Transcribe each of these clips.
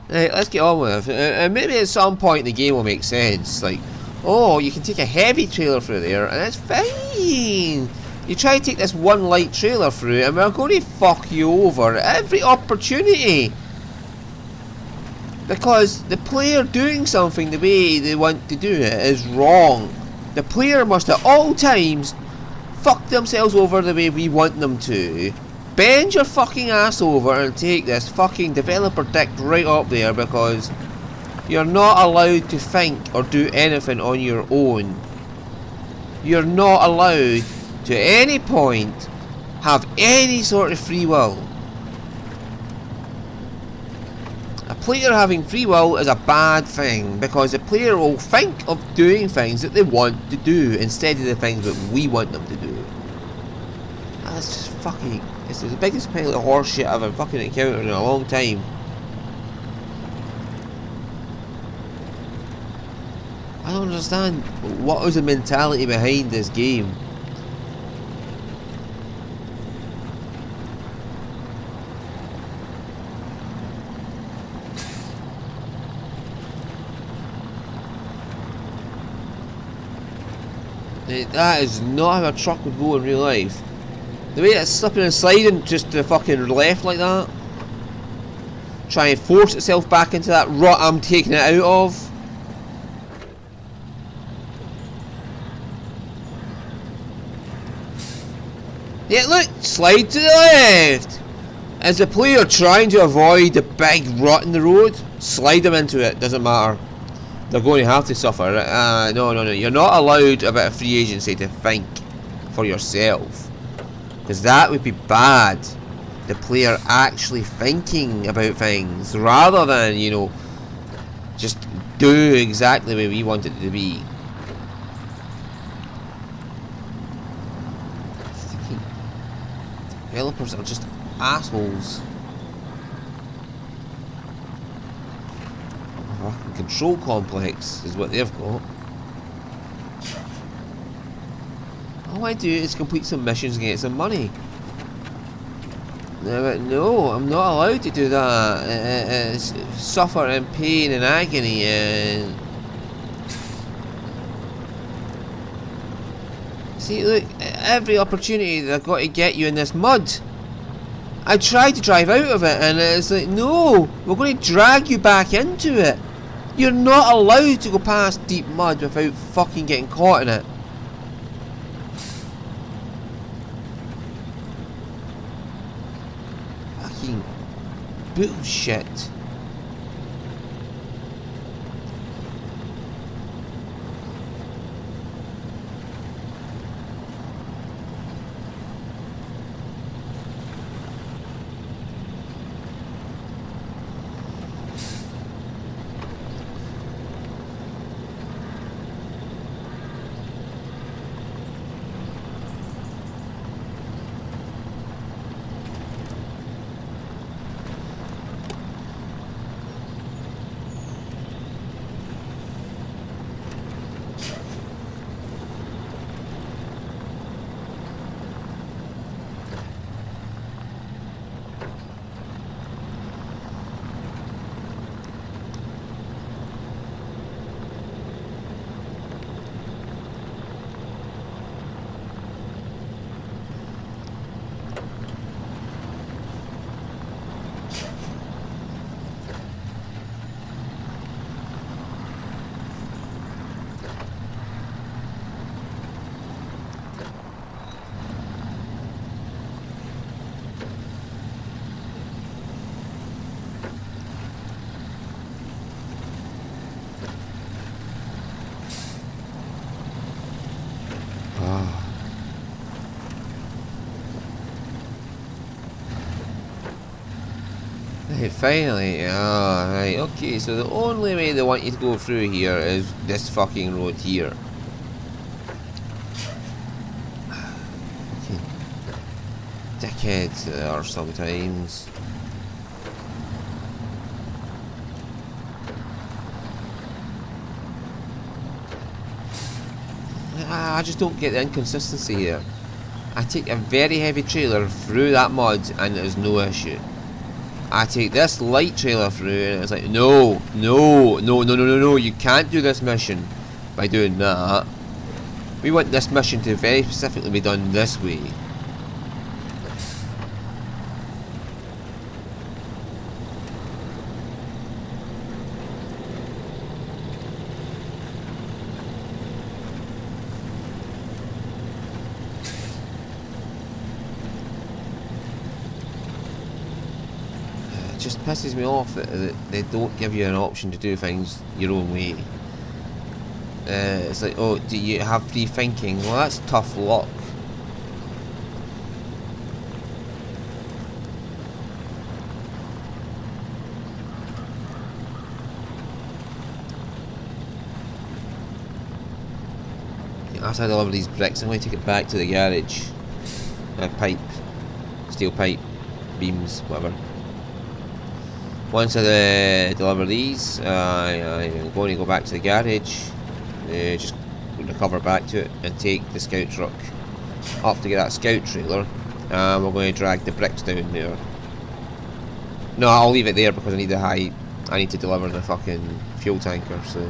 Right, let's get on with it. And maybe at some point the game will make sense. Like, oh, you can take a heavy trailer through there, and it's fine. You try to take this one light trailer through, and we're going to fuck you over at every opportunity. Because the player doing something the way they want to do it is wrong. The player must at all times fuck themselves over the way we want them to. Bend your fucking ass over and take this fucking developer dick right up there, because you're not allowed to think or do anything on your own. You're not allowed to any point have any sort of free will. A player having free will is a bad thing, because the player will think of doing things that they want to do instead of the things that we want them to do. That's just fucking... It's the biggest pile of horse shit I've ever fucking encountered in a long time. I don't understand what was the mentality behind this game. That is not how a truck would go in real life. The way it's slipping and sliding just to the fucking left like that. Try and force itself back into that rut I'm taking it out of. Yeah, look! Slide to the left! Is the player trying to avoid the big rut in the road? Slide them into it, doesn't matter. They're going to have to suffer. No. You're not allowed a bit of free agency to think for yourself. Because that would be bad. The player actually thinking about things rather than, you know, just do exactly the way we want it to be. Thinking developers are just assholes. Control complex is what they've got. All I do is complete some missions and get some money. No, I'm not allowed to do that. Suffer in pain and agony and... See, look, every opportunity that I've got to get you in this mud, I tried to drive out of it, and it's like, no, we're going to drag you back into it. You're not allowed to go past deep mud without fucking getting caught in it. Fucking bullshit. Right, finally, right, okay, so the only way they want you to go through here is this fucking road here. Fucking dickheads there are sometimes. I just don't get the inconsistency here. I take a very heavy trailer through that mud and there's no issue. I take this light trailer through, and it's like, no, no, no, no, no, no, no, you can't do this mission by doing that. We want this mission to very specifically be done this way. It just pisses me off that they don't give you an option to do things your own way. It's like, oh, do you have free thinking? Well, that's tough luck. After I deliver these bricks, I'm going to take it back to the garage. Pipe. Steel pipe. Beams, whatever. Once I deliver these, I'm going to go back to the garage. Just recover back to it and take the scout truck up to get that scout trailer. We're going to drag the bricks down there. No, I'll leave it there because I need the height. I need to deliver the fucking fuel tanker, so.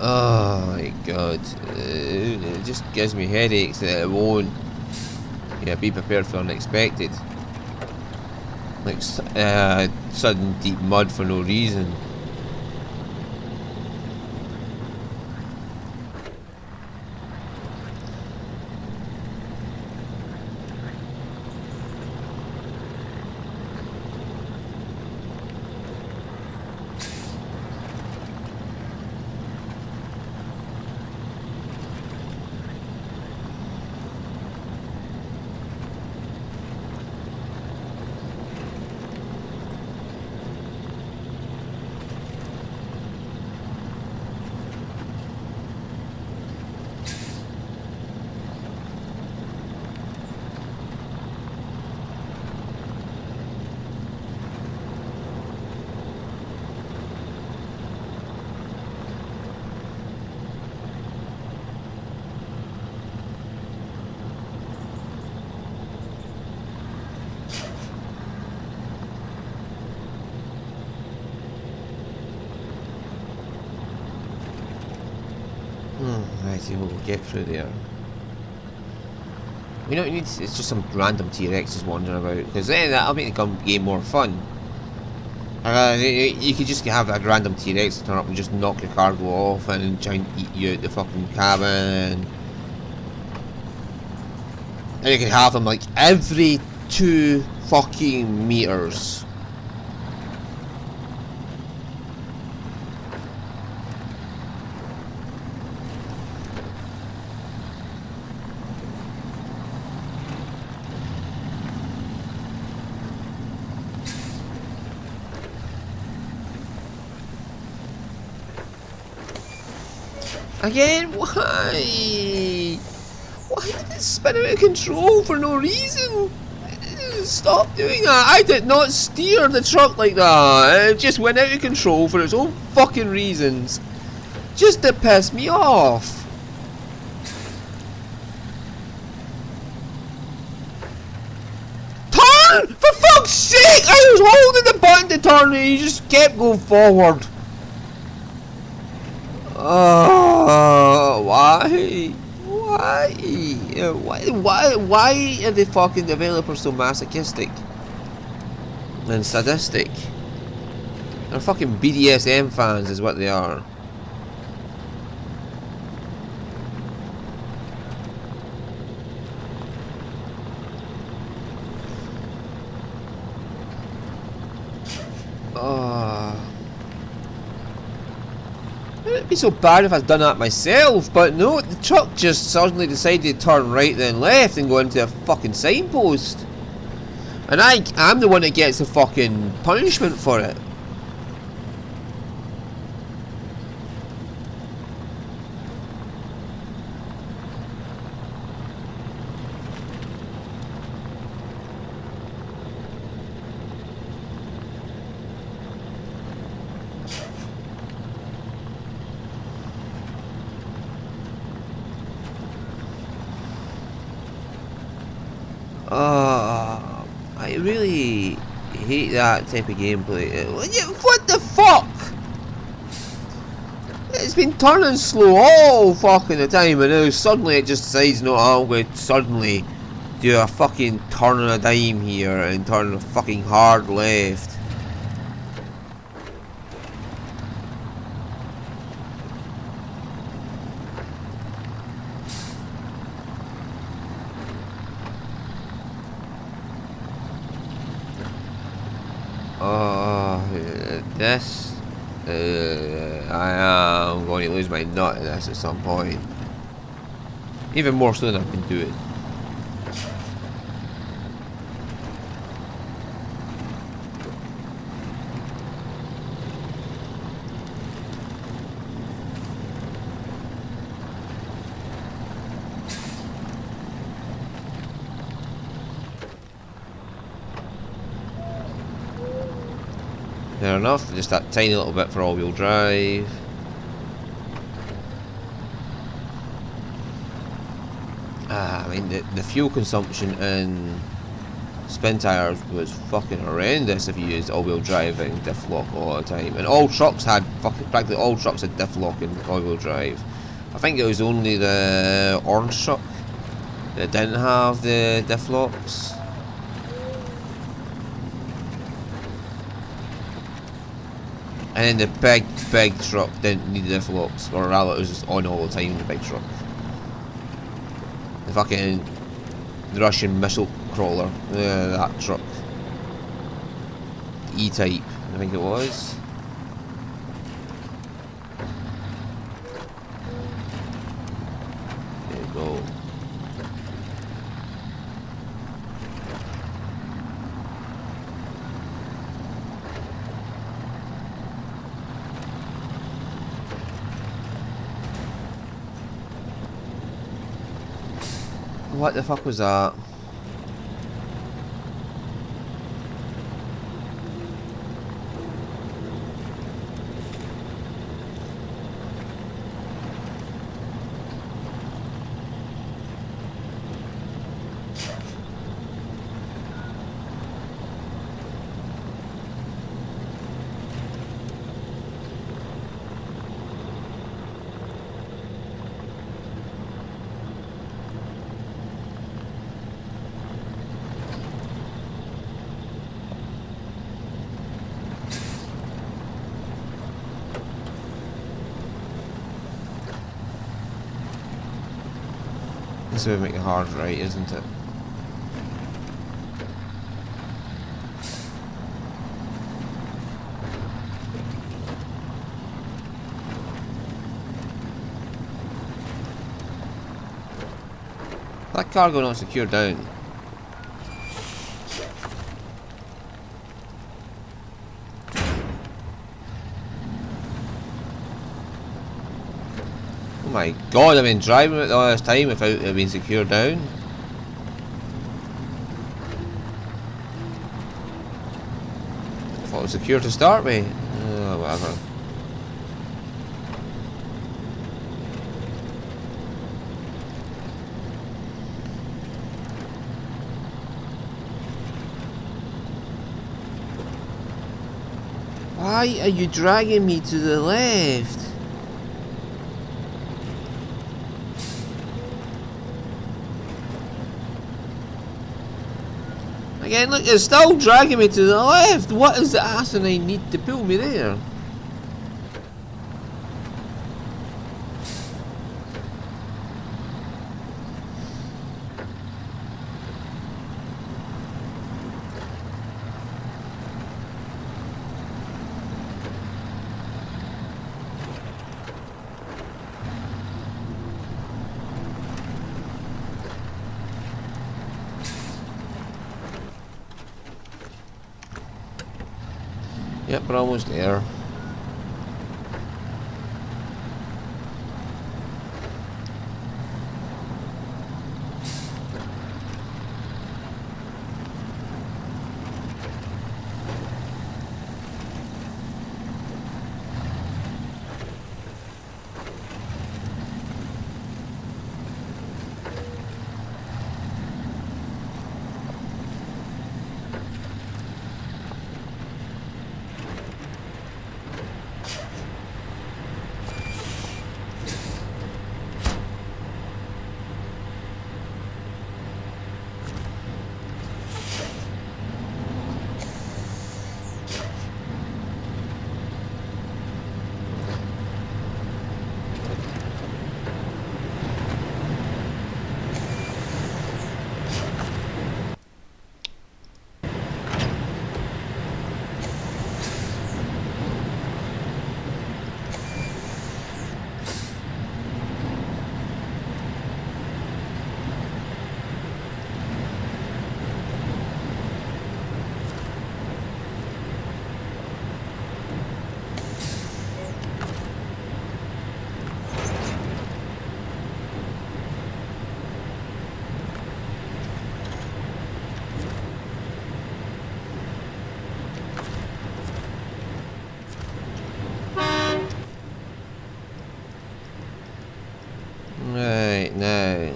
Oh my god, it just gives me headaches that it won't. Yeah, be prepared for unexpected. Like sudden deep mud for no reason. Right, we'll get through there. You know what you need? It's just some random T-Rexes wandering about, because then that'll make the game more fun. You could just have a random T-Rex turn up and just knock your cargo off and try and eat you out the fucking cabin. And you could have them like every 2 fucking meters. Again, why? Why did it spin out of control for no reason? Stop doing that. I did not steer the truck like that. It just went out of control for its own fucking reasons. Just to piss me off. Turn! For fuck's sake! I was holding the button to turn and you just kept going forward. Why? Why are the fucking developers so masochistic and sadistic? They're fucking BDSM fans is what they are. It'd be so bad if I'd done that myself, but no, the truck just suddenly decided to turn right then left and go into a fucking signpost. And I'm the one that gets the fucking punishment for it. I really hate that type of gameplay. What the fuck? It's been turning slow all fucking the time, and now suddenly it just decides, no, I'm going to suddenly do a fucking turn on a dime here and turn a fucking hard left. This, I am going to lose my nut in this at some point. Even more so than I can do it. Fair enough, just that tiny little bit for all-wheel drive. I mean, the fuel consumption in spin tires was fucking horrendous if you used all-wheel driving diff lock all the time. And all trucks had, practically all trucks had diff lock and all-wheel drive. I think it was only the orange truck that didn't have the diff locks. And then the big truck didn't need the diff locks, or rather it was just on all the time, the big truck. The fucking Russian missile crawler, that truck. E-type, I think it was. There you go. What the fuck was that? This would make it hard, right, isn't it? That cargo not secured down. Oh my god, I've been driving it all this time without it being secured down. I thought it was secure to start with. Oh, whatever. Why are you dragging me to the left? Again, look, it's still dragging me to the left. What is the asinine need to pull me there? Yep, we're almost there. Right, now.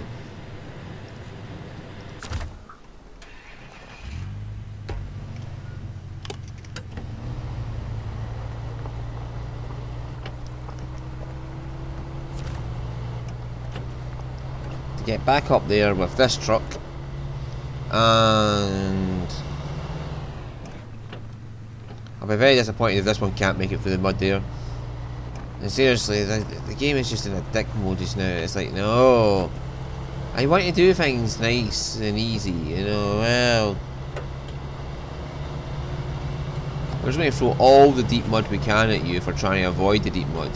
To get back up there with this truck. And I'll be very disappointed if this one can't make it through the mud there. And seriously, the game is just in a dick mode just now. It's like, no, I want to do things nice and easy, you know. Well, we're just going to throw all the deep mud we can at you for trying to avoid the deep mud.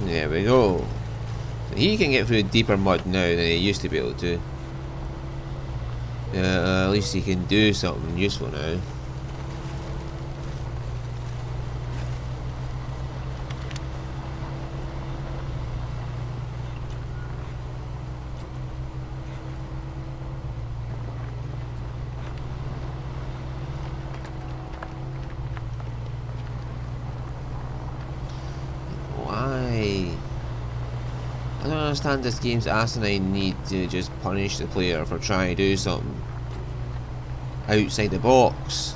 There we go. So he can get through deeper mud now than he used to be able to. At least he can do something useful now. I don't understand this game's asinine need to just punish the player for trying to do something outside the box.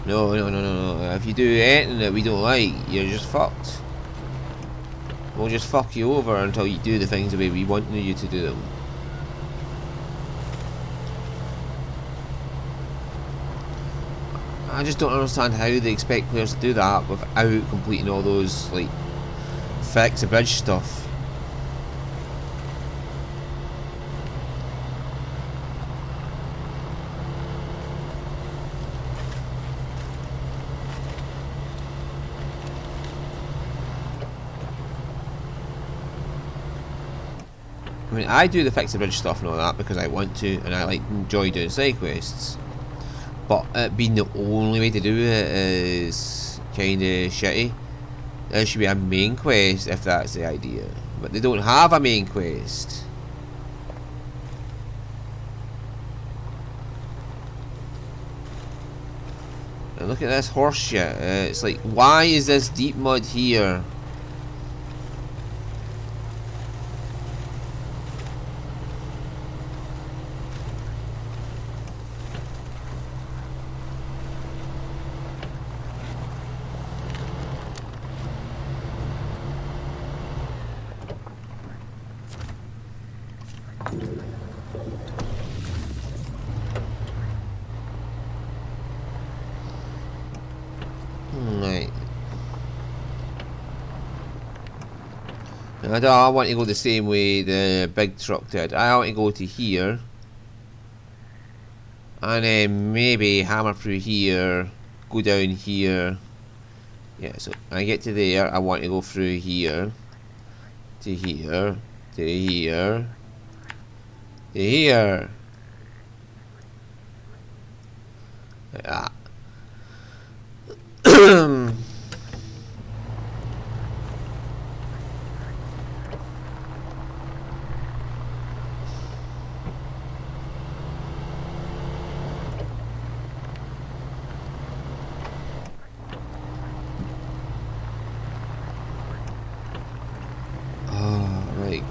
No. If you do anything that we don't like, you're just fucked. We'll just fuck you over until you do the things the way we want you to do them. I just don't understand how they expect players to do that without completing all those, like, fix the bridge stuff. I mean, I do the fix the bridge stuff and all that because I want to, and I enjoy doing side quests. But it being the only way to do it is kind of shitty. There should be a main quest if that's the idea, but they don't have a main quest. And look at this horse shit. It's like, why is this deep mud here? Right. I want to go the same way the big truck did. I want to go to here. And then maybe hammer through here. Go down here. Yeah, so I get to there. I want to go through here. To here. To here. To here. Like that.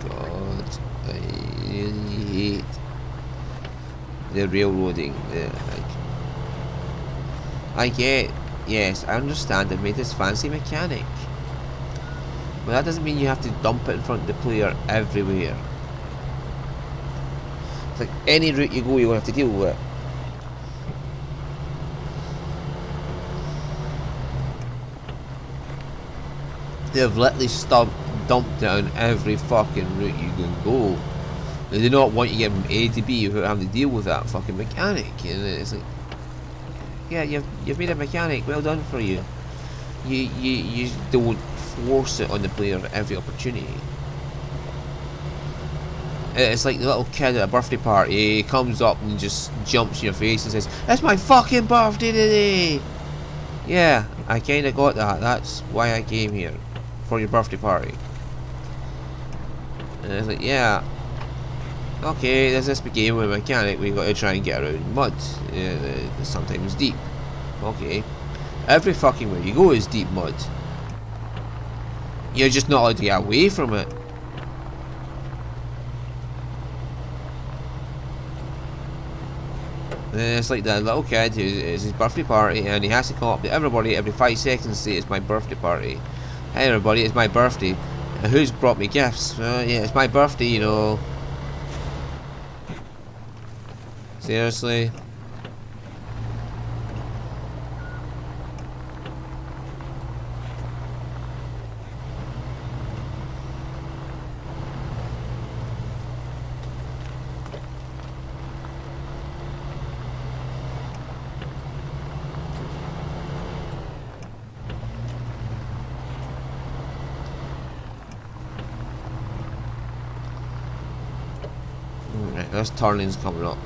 God, I really hate the railroading. Yes, I understand they've made this fancy mechanic, but that doesn't mean you have to dump it in front of the player everywhere. It's like any route you go, you're going to have to deal with it. They've literally dumped it on every fucking route you can go. They do not want you to get from A to B without having to deal with that fucking mechanic. And it's like, Yeah, you've made a mechanic. Well done for you. You don't force it on the player at every opportunity. It's like the little kid at a birthday party. He comes up and just jumps in your face and says, "It's my fucking birthday today!" Yeah, I kinda got that. That's why I came here. For your birthday party. And it's like, yeah. Okay, this became a mechanic. We got to try and get around mud. Sometimes deep. Okay. Every fucking way you go is deep mud. You're just not allowed to get away from it. And it's like that little kid it's his birthday party and he has to come up to everybody every 5 seconds and say it's my birthday party. Hey everybody, it's my birthday. And who's brought me gifts? Yeah, it's my birthday, you know. Seriously? Right, this turning's coming up.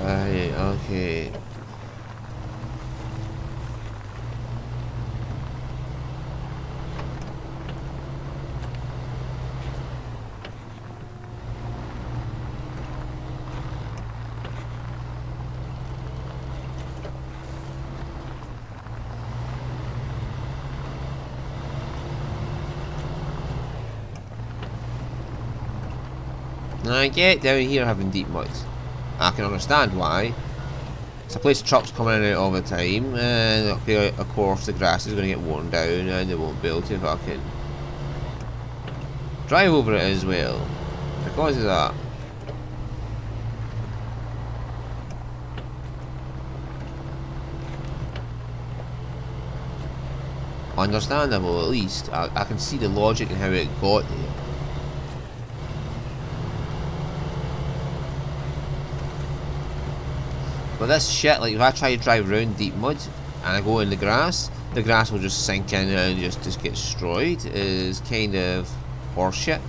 Right, okay. I get down here having deep mud. I can understand why. It's a place trucks coming in and out all the time, and of course the grass is going to get worn down and they won't be able to fucking drive over it as well. Because of that. Understandable, at least. I can see the logic in how it got there. But this shit, like if I try to drive around deep mud and I go in the grass will just sink in and just get destroyed. Is kind of horseshit.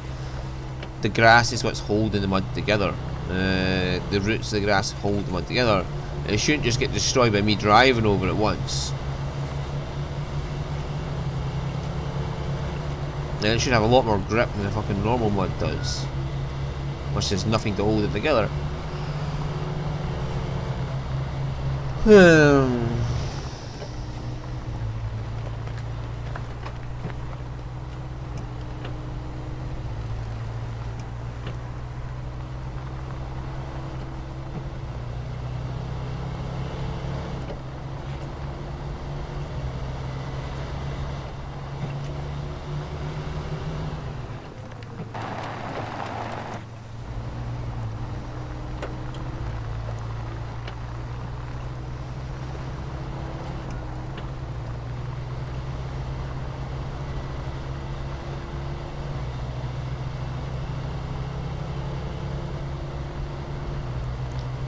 The grass is what's holding the mud together. The roots of the grass hold the mud together. It shouldn't just get destroyed by me driving over it once. And it should have a lot more grip than the fucking normal mud does. Which has nothing to hold it together.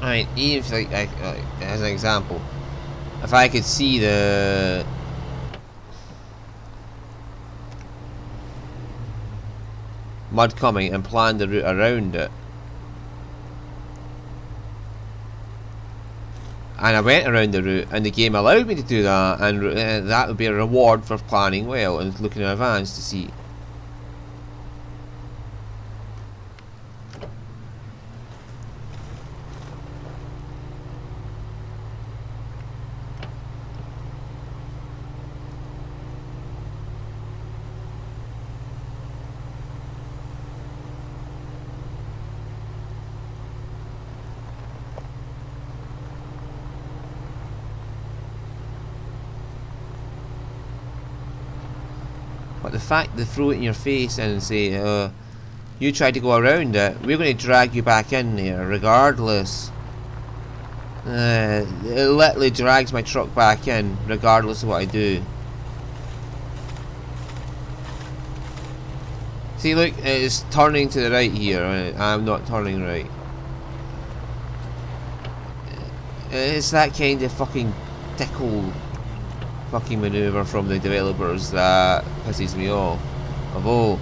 Right, even if like as an example, if I could see the mud coming and plan the route around it, and I went around the route and the game allowed me to do that, and that would be a reward for planning well and looking in advance to see. But the fact they throw it in your face and say, you tried to go around it, we're going to drag you back in there regardless. It literally drags my truck back in, regardless of what I do. See, look, it's turning to the right here. I'm not turning right. It's that kind of fucking tickle fucking maneuver from the developers that pisses me off. Although,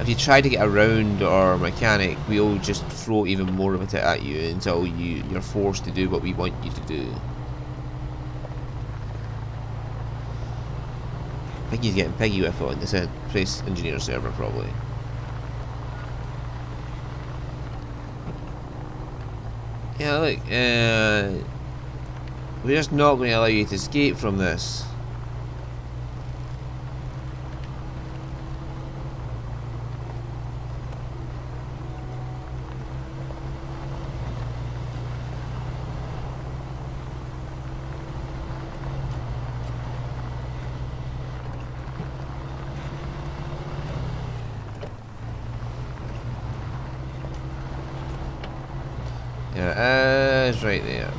if you try to get around our mechanic, we'll just throw even more of it at you until you're forced to do what we want you to do. I think he's getting piggy with it on this place engineer server probably. Yeah, look, we're just not going to allow you to escape from this. Yeah, it's right there.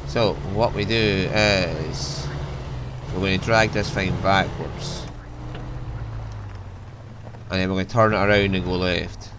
So, what we do is we're going to drag this thing backwards. And then we're going to turn it around and go left.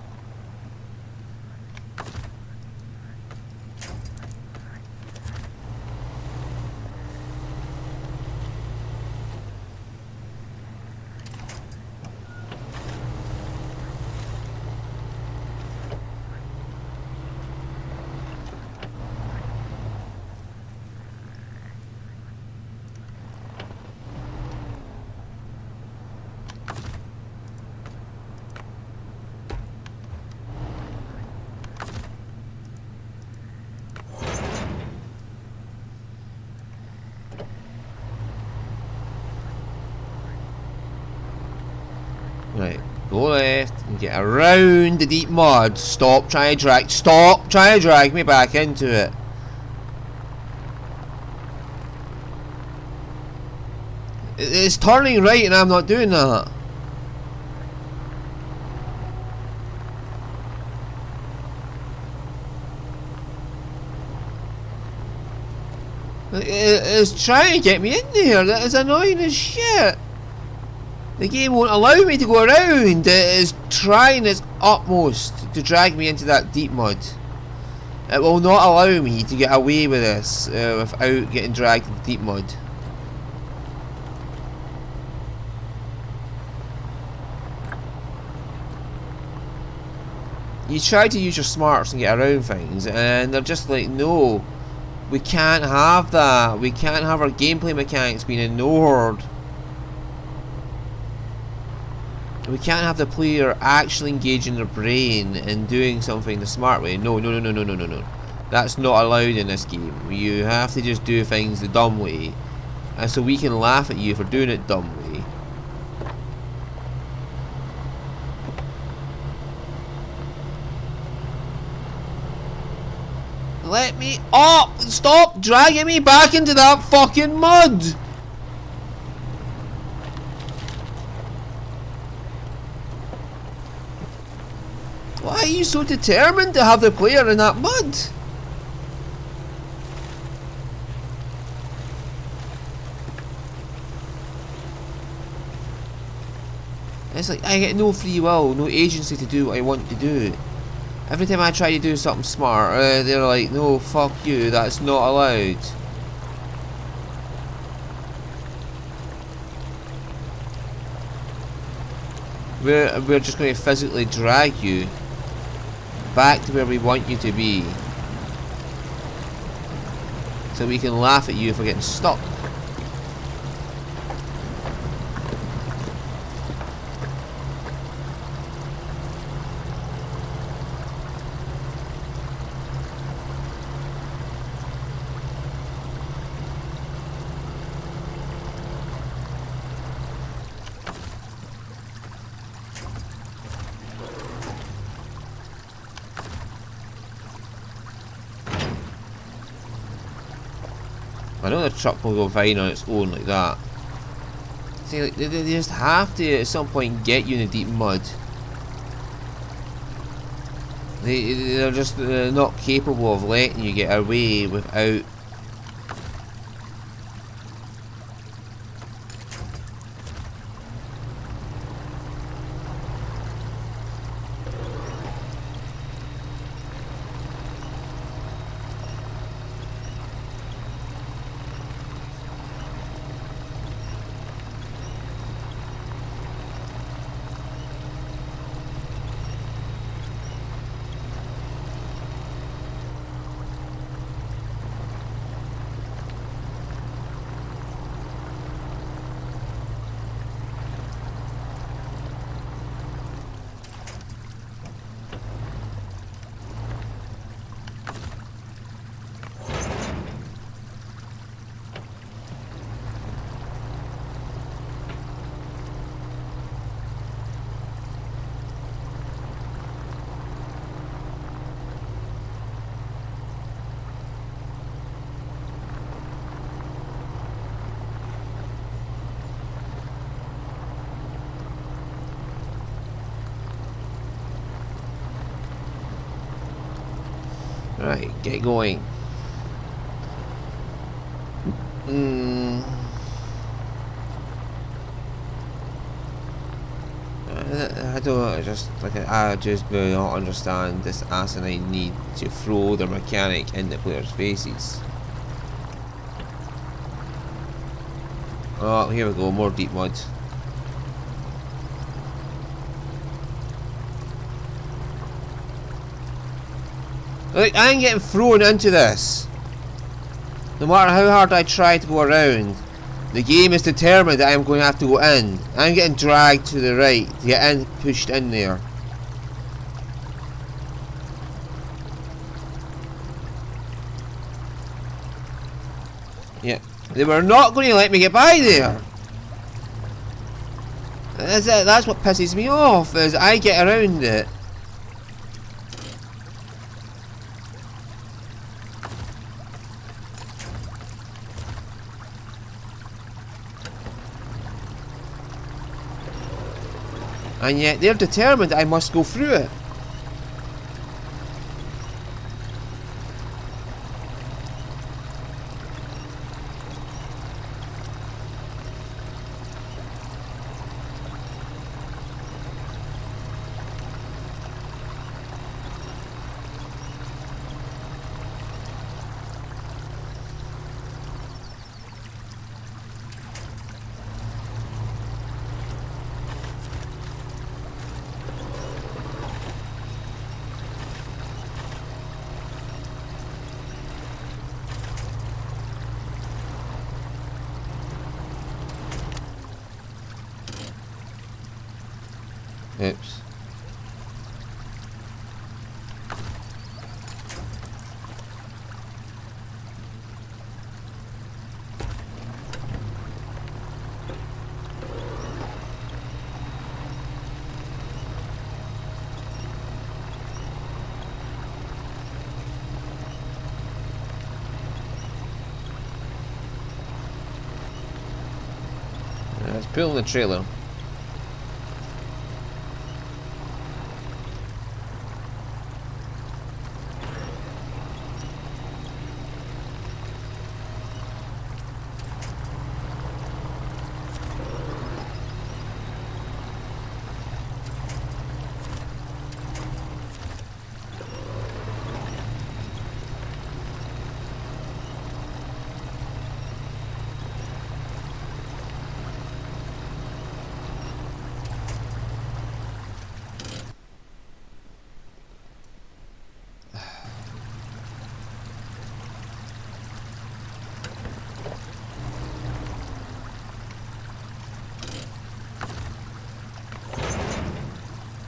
Right, go left and get around the deep mud. Stop trying to drag me back into it. It's turning right and I'm not doing that. It's trying to get me in there. That is annoying as shit. The game won't allow me to go around. It is trying its utmost to drag me into that deep mud. It will not allow me to get away with this without getting dragged into deep mud. You try to use your smarts and get around things, and they're just like, no, we can't have that. We can't have our gameplay mechanics being ignored. We can't have the player actually engaging their brain and doing something the smart way. No. That's not allowed in this game. You have to just do things the dumb way. And so we can laugh at you for doing it dumb way. Let me up! Stop dragging me back into that fucking mud! Why are you so determined to have the player in that mud? It's like I get no free will, no agency to do what I want to do. Every time I try to do something smart, they're like, no, fuck you, that's not allowed. We're just going to physically drag you back to where we want you to be, so we can laugh at you for getting stuck. I know the truck will go fine on its own like that. See, like, they just have to at some point get you in the deep mud. They're just not capable of letting you get away without. Right, get going. I don't just like I just do not understand this asinine need to throw their mechanic in the players' faces. Oh, here we go, more deep mud. Like, I'm getting thrown into this. No matter how hard I try to go around, the game is determined that I'm going to have to go in. I'm getting dragged to the right to get in, pushed in there. Yeah, they were not going to let me get by there. That's what pisses me off, is I get around it. And yet they're determined I must go through it. Oops. Let's pull the trailer.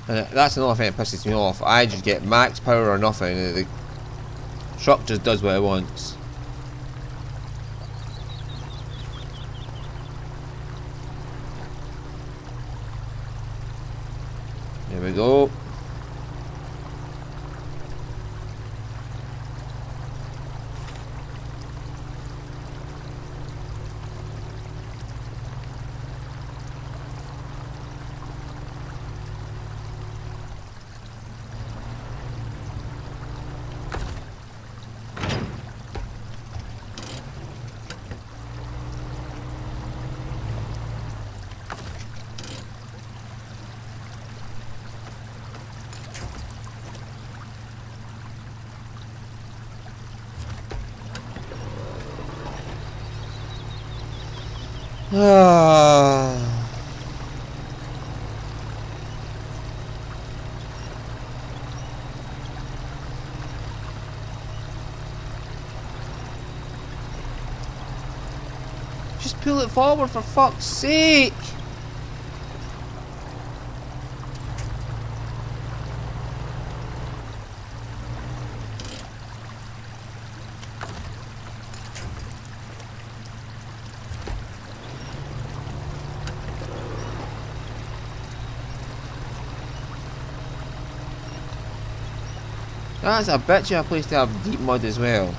That's another thing that pisses me off. I just get max power or nothing. The truck just does what it wants. There we go. Just pull it forward for fuck's sake! That's a bitch of a place to have deep mud as well.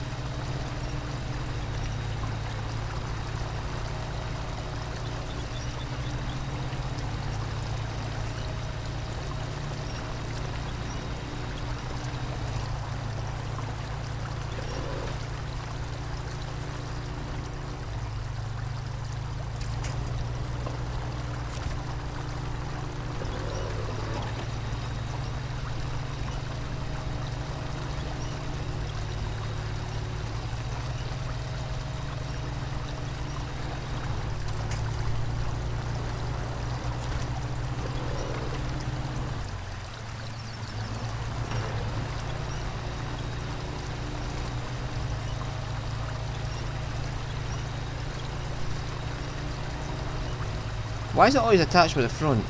Why is it always attached with the front?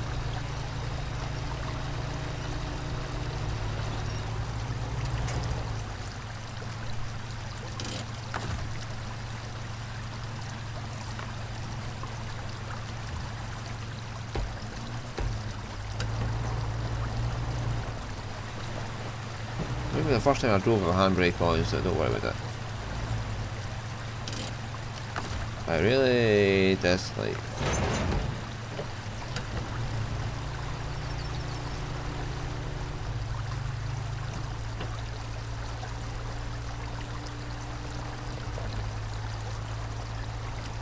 Maybe the first time I drove with a handbrake on, so don't worry about it. I really dislike.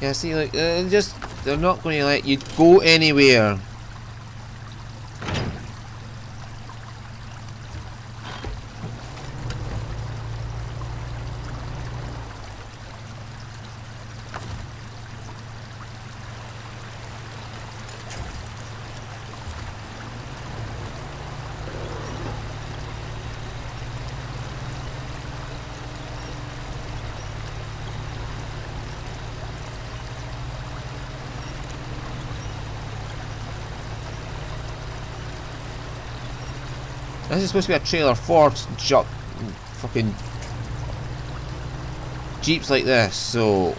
Yeah, see, like, they're not going to let you go anywhere. This is supposed to be a trailer for fucking Jeeps like this, so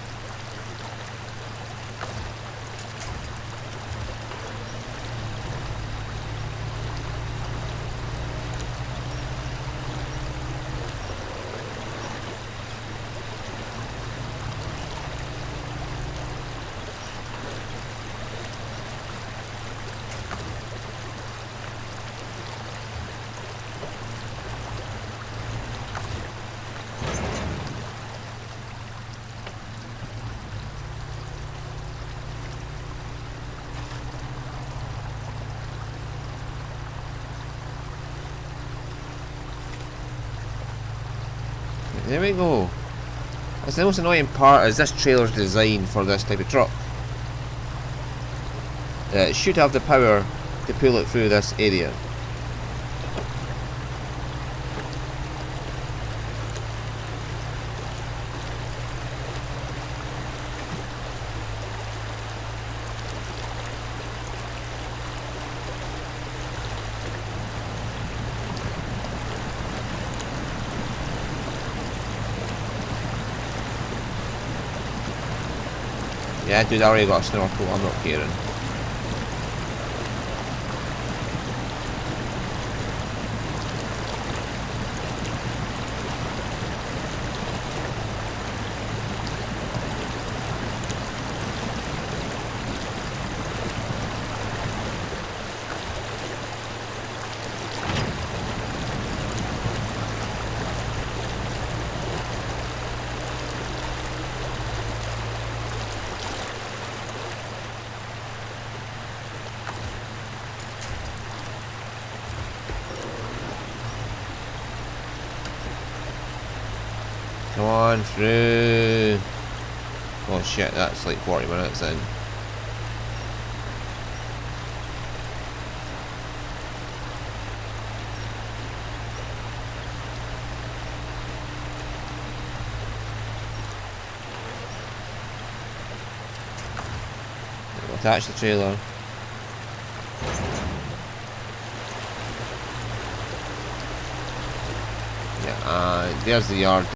there we go. That's the most annoying part, is this trailer's designed for this type of truck. It should have the power to pull it through this area. Yeah, dude, I already got a snorkel, I'm not caring. Come on through. Oh shit, that's like 40 minutes in. attach the trailer. Yeah, there's the yard.